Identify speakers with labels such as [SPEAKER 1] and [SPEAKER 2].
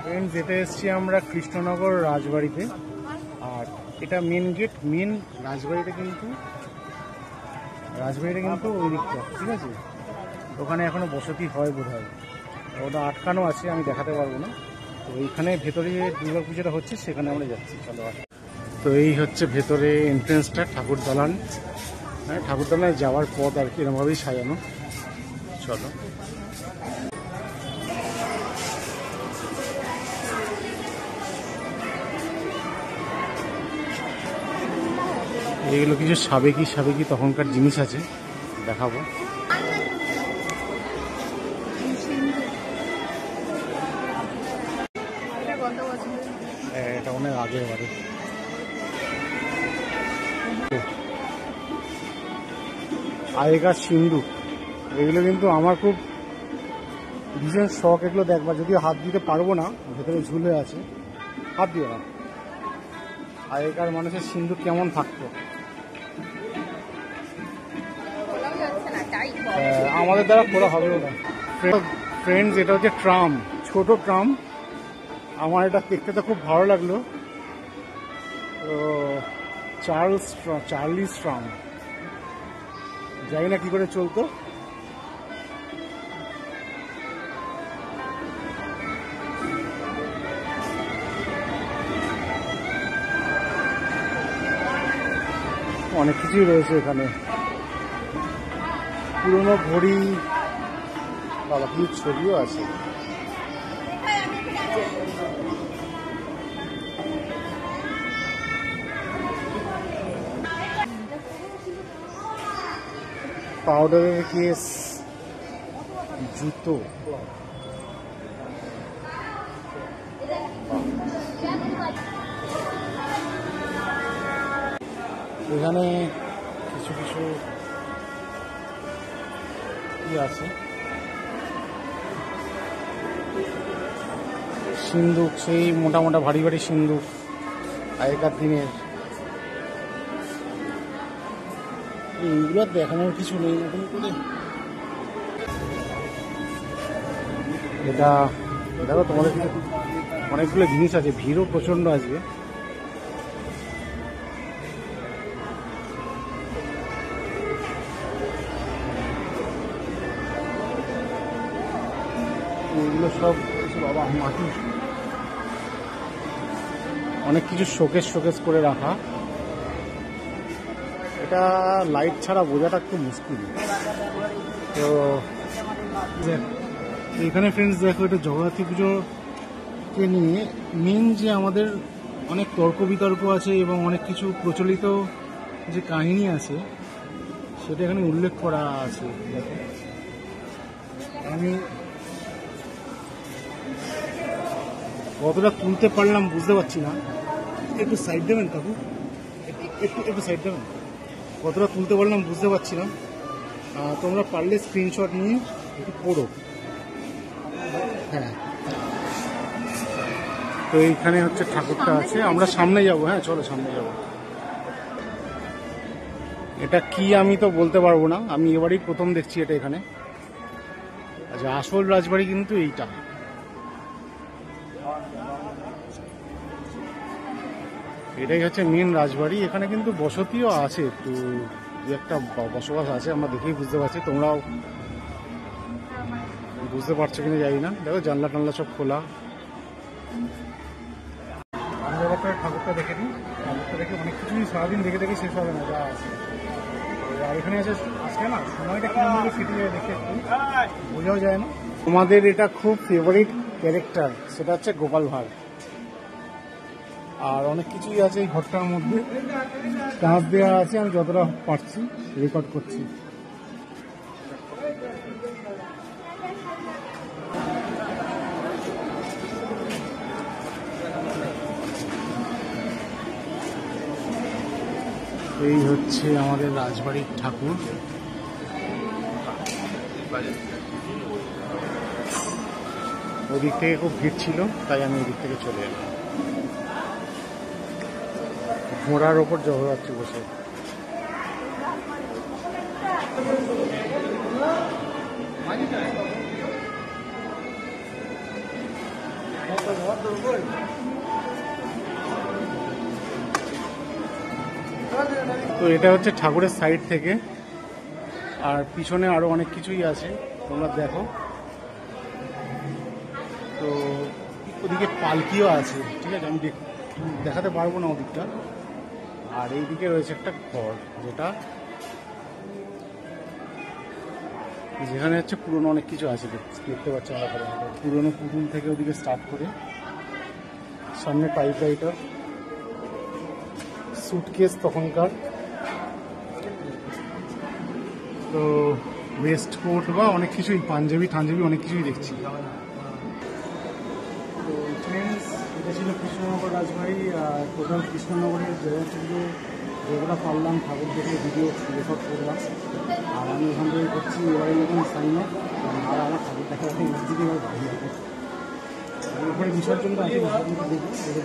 [SPEAKER 1] Friends, যেতে এসেছি আমরা কৃষ্ণনগর রাজবাড়িতে। আর এটা মেন গেট, মেন রাজবাড়িটা কিন্তু ওই দিকটা, ঠিক আছে। ওখানে এখনো বসতি হয় বোধ হয়, ওটা আটকানো আছে, আমি দেখাতে পারবো না। তো এইখানে ভেতরে দুর্গা পুজোটা হচ্ছে, সেখানে আমরা যাচ্ছি, চলো। তো এই হচ্ছে ভেতরে এন্ট্রেন্সটা, ঠাকুর দালান। হ্যাঁ, ঠাকুর দালানে যাওয়ার পথ আর কি এরকমভাবেই সাজানো, চলো। এগুলো কিছু সাবেকি তখনকার জিনিস আছে, দেখাবো। এটা অনেক আগের বাড়ি। আগেকার সিন্ধু, এগুলো কিন্তু আমার খুব ভীষণ শখ এগুলো দেখবার, যদিও হাত দিতে পারবো না, ভেতরে ঝুলে আছে, হাত দিও না। আগেকার মানুষের সিন্ধু কেমন থাকতো, আমাদের দ্বারা খোলা হবে না। ফ্রেন্ডস, এটা হচ্ছে ট্রাম, ছোট ট্রাম। আমার এটা দেখতে তো খুব ভালো লাগলো। চার্লি ট্রাম, জানি না কি করে চলতো। অনেক কিছুই রয়েছে এখানে, পুরোনো ঘড়ি, বাবা কি ছবিও আছে। পাউডারের কেস, জুতো, এখানে কিছু কি আছে, সিন্দুক, সেই মোটা ভারী সিন্দুক আগেকার দিনের। এইগুলো দেখানোর কিছু নেই নতুন করে। এটা দেখো, তোমাদের অনেকগুলো জিনিস আছে, ভিড়ও প্রচন্ড আসবে। এগুলো সব বাবা মাটি, অনেক কিছু শোকেস করে রাখা। এটা লাইট ছাড়া বোঝাটা একটু মুশকিল। তো এখানে ফ্রেন্ডস দেখো, এটা জগদ্ধাত্রী পুজোকে নিয়ে মেন যে আমাদের অনেক তর্ক বিতর্ক আছে এবং অনেক কিছু প্রচলিত যে কাহিনী আছে, সেটা এখানে উল্লেখ করা আছে। দেখো, আমি কতটা তুলতে পারলাম বুঝতে পারছি না, একটু সাইড দেবেন কাকু, একটু সাইড দেবেন। কতটা তুলতে পারলাম বুঝতে পারছি না, তোমরা পারলে স্ক্রিনশট নিয়ে একটু পড়ো। হ্যাঁ, তো এইখানে হচ্ছে ঠাকুরটা আছে, আমরা সামনে যাব। হ্যাঁ চলো, সামনে যাব। এটা কি আমি তো বলতে পারবো না, আমি এবারই প্রথম দেখছি এটা এখানে। আচ্ছা, আসল রাজবাড়ি কিন্তু এইটা। এটাই হচ্ছে মেন রাজবাড়ি। এখানে কিন্তু বসতিও আছে, একটু একটা বসবাস আছে, আমরা দেখেই বুঝতে পারছি। তোমরাও বুঝতে পারছো কিনা জানি না। দেখো, জানলা টানলা সব খোলা। আমরা এবার ঠাকুরটা দেখে নিই। ঠাকুরটা দেখে অনেক কিছুই সারাদিন দেখে শেষ হবে না, যা আছে। আর এখানে আজকে না সময়টা কেমন ফিটে যায় দেখে একটু বোঝাও যায় না। তোমাদের এটা খুব ফেভারিট ক্যারেক্টার, সেটা হচ্ছে গোপাল ভাঁড়। আর অনেক কিছুই আছে এই ঘরটার মধ্যে, কাঁচ দেওয়া আছে, আমি যতটা পারছি রেকর্ড করছি। এই হচ্ছে আমাদের রাজবাড়ির ঠাকুর। ওদিক থেকে খুব ভিড় ছিল, তাই আমি ওদিক থেকে চলে এলাম। ঘোড়ার ওপর জগদ্ধাত্রী বসে। তো এটা হচ্ছে ঠাকুরের সাইড থেকে, আর পিছনে আরো অনেক কিছুই আছে, তোমরা দেখো। তো ওদিকে পালকিও আছে, ঠিক আছে, আমি দেখাতে পারবো না ওদিকটা। আর এইদিকে রয়েছে একটা ঘর, যেখানে হচ্ছে পুরনো অনেক কিছু আছে, দেখতে পাচ্ছি আমরা। পুরনো পুতুল থেকে ওদিকে স্টার্ট করে সামনে টাইপরাইটার, সুটকেস তখনকার, তো ওয়েস্ট কোট বা অনেক কিছুই, পাঞ্জাবি অনেক কিছুই দেখছি। তো ফ্রেন্ডস, এটা ছিল কৃষ্ণনগর রাজবাড়ি। আর টোটাল কৃষ্ণনগরের যেগুলো পারলাম ঠাকুর দেখে ভিডিও রেকর্ড করলাম। আর আমি ওখান থেকে করছি এবারে যখন সাইন আপ, আর আমার ঠাকুর দেখা দিকে এবার ভালো লাগে। এরপরে বিসর্জনটা আছে, বিসর্জনটা দেখে দেখে